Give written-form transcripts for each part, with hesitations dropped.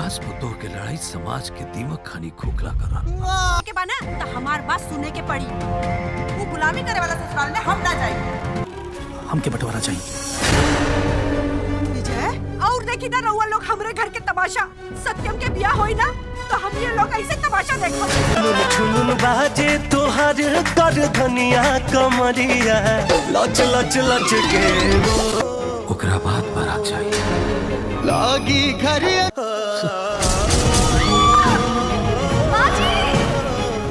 राजपुतों के लड़ाई समाज के दीमक खानी खोखला करा के बना तो हमार बात सुने के पड़ी। वो गुलामी करे वाला ससुराल में हम ना जाए। हमके बंटवारा चाहिए। विजय और देखी ना रउआ लोग हमरे घर के तमाशा। सत्यम के बियाह होई ना तो हम ये लोग ऐसे तमाशा देखो। चुनुन बाजे तोहार कर धनिया कमरिया लच लच लच के ओकरा बात बारात चाहिए लागी घर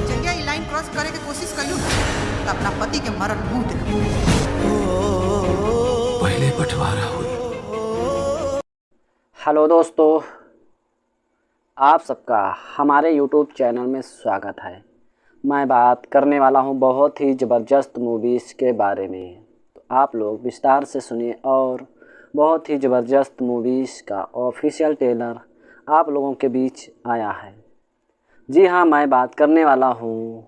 जगह ई लाइन क्रॉस करे के कोशिश करियो तो अपना पति के मरण मुंह देखो। पहले बंटवारा हुई। हेलो दोस्तों, आप सबका हमारे YouTube चैनल में स्वागत है। मैं बात करने वाला हूं बहुत ही ज़बरदस्त मूवीज़ के बारे में, तो आप लोग विस्तार से सुनिए। और बहुत ही ज़बरदस्त मूवीज़ का ऑफिशियल ट्रेलर आप लोगों के बीच आया है। जी हाँ, मैं बात करने वाला हूं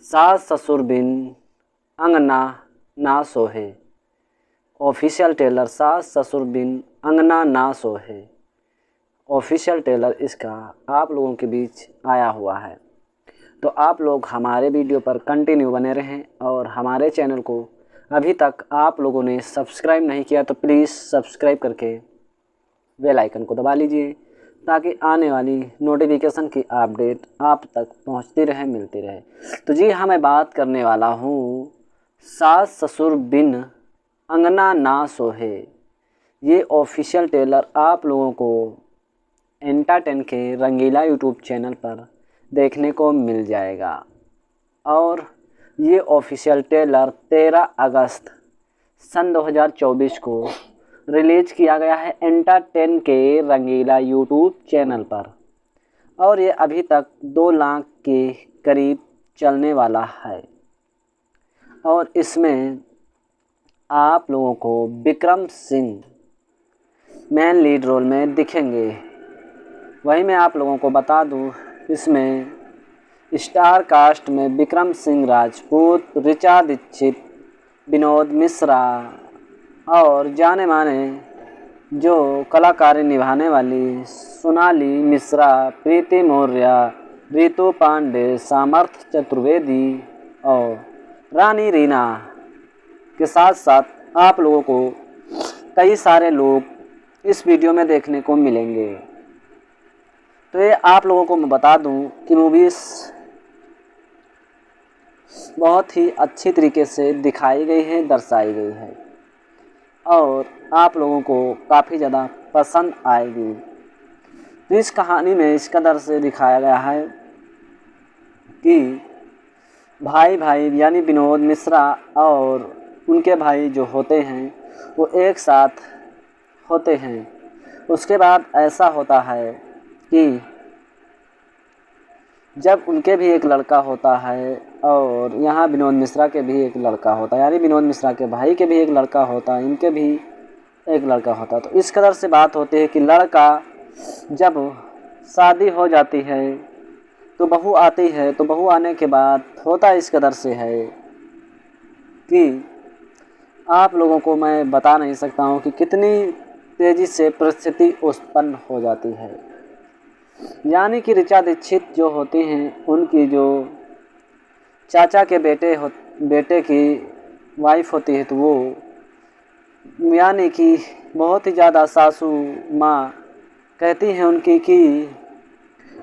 सास ससुर बिन अंगना ना सोहे। ऑफिशियल ट्रेलर सास ससुर बिन अंगना ना सोहे ऑफिशियल ट्रेलर इसका आप लोगों के बीच आया हुआ है। तो आप लोग हमारे वीडियो पर कंटिन्यू बने रहें और हमारे चैनल को अभी तक आप लोगों ने सब्सक्राइब नहीं किया तो प्लीज़ सब्सक्राइब करके बेल आइकन को दबा लीजिए ताकि आने वाली नोटिफिकेशन की अपडेट आप तक पहुंचती रहे, मिलती रहे। तो जी हाँ, मैं बात करने वाला हूँ सास ससुर बिन अंगना ना सोहे। ये ऑफिशियल ट्रेलर आप लोगों को एंटरटेन के रंगीला यूट्यूब चैनल पर देखने को मिल जाएगा। और ये ऑफिशियल ट्रेलर 13 अगस्त सन 2024 को रिलीज़ किया गया है एंटरटेन के रंगीला यूट्यूब चैनल पर। और ये अभी तक 2 लाख के करीब चलने वाला है। और इसमें आप लोगों को Vikram Singh main lead role में दिखेंगे। वहीं मैं आप लोगों को बता दूं, इसमें स्टार कास्ट में विक्रम सिंह राजपूत, ऋचा दीक्षित, विनोद मिश्रा और जाने माने जो कलाकारी निभाने वाली सोनाली मिश्रा, प्रीति मौर्य, रितु पांडे, सामर्थ चतुर्वेदी और रानी रीना के साथ साथ आप लोगों को कई सारे लोग इस वीडियो में देखने को मिलेंगे। तो ये आप लोगों को मैं बता दूं कि मूवीज़ बहुत ही अच्छी तरीके से दिखाई गई है, दर्शाई गई है और आप लोगों को काफ़ी ज़्यादा पसंद आएगी। तो इस कहानी में इस कदर से दिखाया गया है कि भाई भाई यानी विनोद मिश्रा और उनके भाई जो होते हैं वो एक साथ होते हैं। उसके बाद ऐसा होता है कि जब उनके भी एक लड़का होता है और यहाँ विनोद मिश्रा के भी एक लड़का होता है, यानी विनोद मिश्रा के भाई के भी एक लड़का होता है, इनके भी एक लड़का होता है। तो इस कदर से बात होती है कि लड़का जब शादी हो जाती है तो बहू आती है। तो बहू आने के बाद होता इस कदर से है कि आप लोगों को मैं बता नहीं सकता हूँ कि कितनी तेज़ी से परिस्थिति उत्पन्न हो जाती है। यानी कि ऋचा दीक्षित जो होती हैं, उनकी जो चाचा के बेटे की वाइफ होती है, तो वो यानी कि बहुत ही ज़्यादा सासू माँ कहती हैं उनकी कि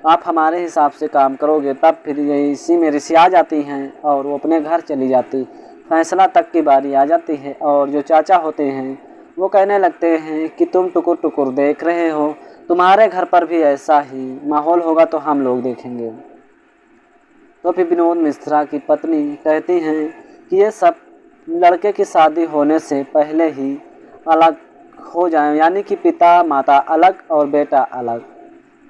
आप हमारे हिसाब से काम करोगे, तब फिर ये इसी में रिसिया जाती हैं और वो अपने घर चली जाती। फैसला तक की बारी आ जाती है और जो चाचा होते हैं वो कहने लगते हैं कि तुम टुकुर टुकुर देख रहे हो, तुम्हारे घर पर भी ऐसा ही माहौल होगा तो हम लोग देखेंगे। तो फिर विनोद मिश्रा की पत्नी कहती हैं कि ये सब लड़के की शादी होने से पहले ही अलग हो जाएं, यानी कि पिता माता अलग और बेटा अलग,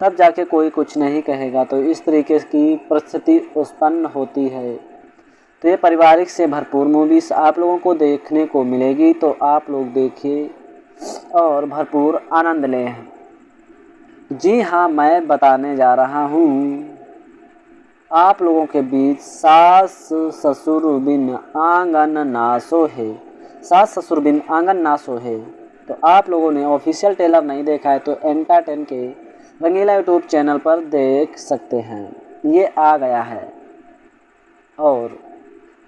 तब जाके कोई कुछ नहीं कहेगा। तो इस तरीके की परिस्थिति उत्पन्न होती है। तो ये पारिवारिक से भरपूर मूवीज़ आप लोगों को देखने को मिलेगी, तो आप लोग देखिए और भरपूर आनंद लें। जी हाँ, मैं बताने जा रहा हूँ आप लोगों के बीच सास ससुर बिन आंगन ना सोहे। सास ससुर बिन आंगन ना सोहे। तो आप लोगों ने ऑफिशियल ट्रेलर नहीं देखा है तो एंटरटेन के रंगीला यूट्यूब चैनल पर देख सकते हैं। ये आ गया है और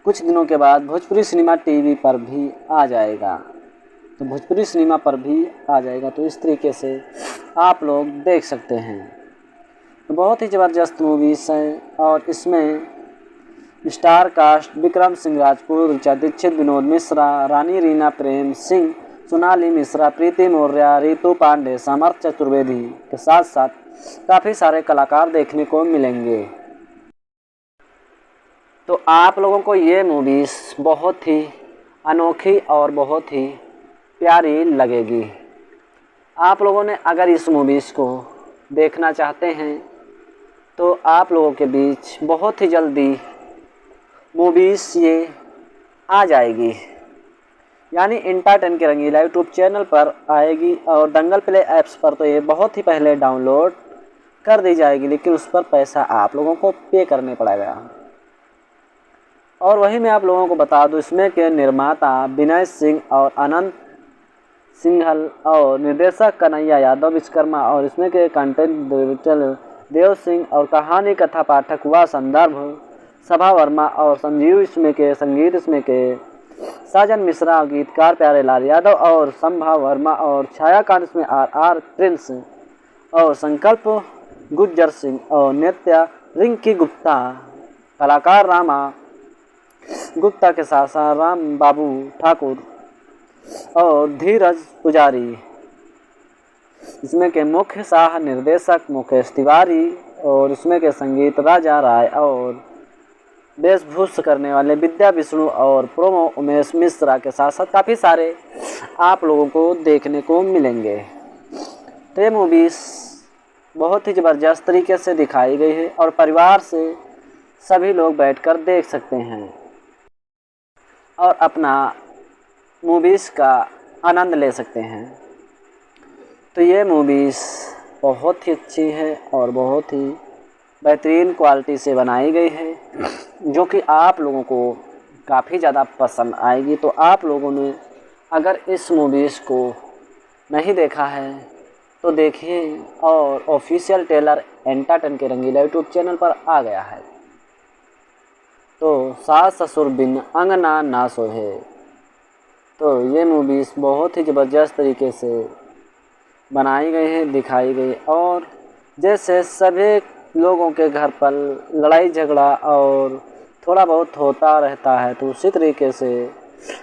कुछ दिनों के बाद भोजपुरी सिनेमा टीवी पर भी आ जाएगा। तो भोजपुरी सिनेमा पर भी आ जाएगा, तो इस तरीके से आप लोग देख सकते हैं। तो बहुत ही ज़बरदस्त मूवीज़ है और इसमें स्टार कास्ट विक्रम सिंह राजपूत, ऋचा दीक्षित, विनोद मिश्रा, रानी रीना प्रेम सिंह, सोनाली मिश्रा, प्रीति मौर्य, रितु पांडे, समर्थ चतुर्वेदी के साथ साथ काफ़ी सारे कलाकार देखने को मिलेंगे। तो आप लोगों को ये मूवीज़ बहुत ही अनोखी और बहुत ही प्यारी लगेगी। आप लोगों ने अगर इस मूवीज़ को देखना चाहते हैं तो आप लोगों के बीच बहुत ही जल्दी मूवीज़ ये आ जाएगी, यानी इंटा10 के रंगीला यूट्यूब चैनल पर आएगी और दंगल प्ले ऐप्स पर तो ये बहुत ही पहले डाउनलोड कर दी जाएगी, लेकिन उस पर पैसा आप लोगों को पे करने पड़ेगा। और वही मैं आप लोगों को बता दूं, इसमें के निर्माता विनय सिंह और अनंत सिंघल और निर्देशक कन्हैया यादव विश्वकर्मा और इसमें के कंटेंट डिजिटल देव सिंह और कहानी कथा पाठक व संदर्भ सभा वर्मा और संजीव इसमें के संगीत इसमें के साजन मिश्रा, गीतकार प्यारे लाल यादव और संभा वर्मा और छायाकांत इसमें आर प्रिंस और संकल्प गुज्जर सिंह और नृत्य रिंकी गुप्ता, कलाकार रामा गुप्ता के साथ साथ राम बाबू ठाकुर और धीरज पुजारी, इसमें के मुख्य सह निर्देशक मुकेश तिवारी और इसमें के संगीत राजा राय और वेशभूषा करने वाले विद्या विष्णु और प्रोमो उमेश मिश्रा के साथ साथ काफ़ी सारे आप लोगों को देखने को मिलेंगे। तो ये मूवीज़ बहुत ही ज़बरदस्त तरीके से दिखाई गई है और परिवार से सभी लोग बैठकर देख सकते हैं और अपना मूवीज़ का आनंद ले सकते हैं। तो ये मूवीज़ बहुत ही अच्छी है और बहुत ही बेहतरीन क्वालिटी से बनाई गई है, जो कि आप लोगों को काफ़ी ज़्यादा पसंद आएगी। तो आप लोगों ने अगर इस मूवीज़ को नहीं देखा है तो देखिए, और ऑफिशियल ट्रेलर इंटा10 के रंगीला यूट्यूब चैनल पर आ गया है। तो सास ससुर बिन अंगना ना सोहे, तो ये मूवीज़ बहुत ही ज़बरदस्त तरीके से बनाई गई है, दिखाई गई, और जैसे सभी लोगों के घर पर लड़ाई झगड़ा और थोड़ा बहुत होता रहता है, तो उसी तरीके से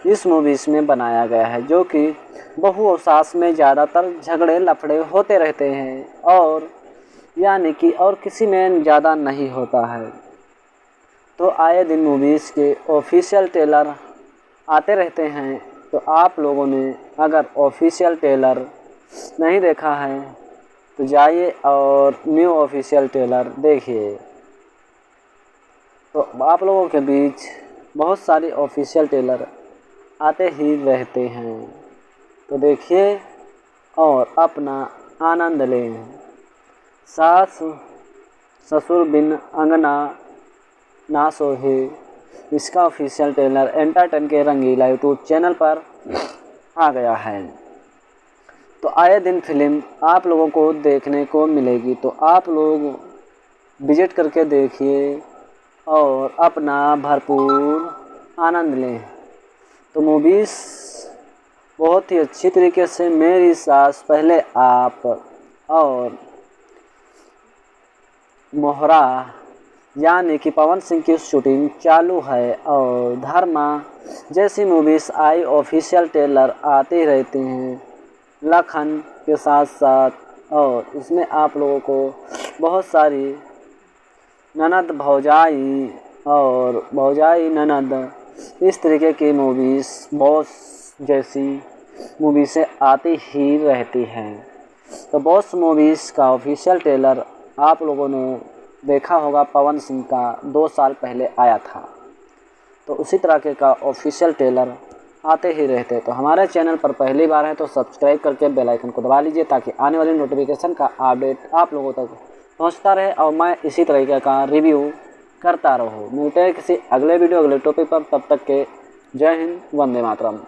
इस मूवीज़ में बनाया गया है, जो कि बहू और सास में ज़्यादातर झगड़े लफड़े होते रहते हैं और यानी कि और किसी में ज़्यादा नहीं होता है। तो आए दिन मूवीज़ के ऑफिशियल ट्रेलर आते रहते हैं, तो आप लोगों ने अगर ऑफिशियल ट्रेलर नहीं देखा है तो जाइए और न्यू ऑफिशियल ट्रेलर देखिए। तो आप लोगों के बीच बहुत सारे ऑफिशियल ट्रेलर आते ही रहते हैं, तो देखिए और अपना आनंद लें। सास ससुर बिन अंगना ना सोहे, इसका ऑफिशियल ट्रेलर इंटा10 के रंगीला यूट्यूब चैनल पर आ गया है। तो आए दिन फिल्म आप लोगों को देखने को मिलेगी, तो आप लोग विजिट करके देखिए और अपना भरपूर आनंद लें। तो मूवीज़ बहुत ही अच्छी तरीके से मेरी सास पहले आप और मोहरा यानी कि पवन सिंह की शूटिंग चालू है, और धर्मा जैसी मूवीज़ आई ऑफिशियल ट्रेलर आते रहते हैं लखन के साथ साथ, और इसमें आप लोगों को बहुत सारी ननद भौजाई और भौजाई ननद इस तरीके की मूवीज़ बॉस जैसी मूवीज़ें आती ही रहती हैं। तो बॉस मूवीज़ का ऑफिशियल ट्रेलर आप लोगों ने देखा होगा, पवन सिंह का 2 साल पहले आया था, तो उसी तरह का ऑफिशियल ट्रेलर आते ही रहते। तो हमारे चैनल पर पहली बार है तो सब्सक्राइब करके बेल आइकन को दबा लीजिए, ताकि आने वाली नोटिफिकेशन का अपडेट आप लोगों तक पहुंचता रहे और मैं इसी तरीके का रिव्यू करता रहूं। मिलते हैं किसी अगले वीडियो अगले टॉपिक पर, तब तक के जय हिंद, वंदे मातरम।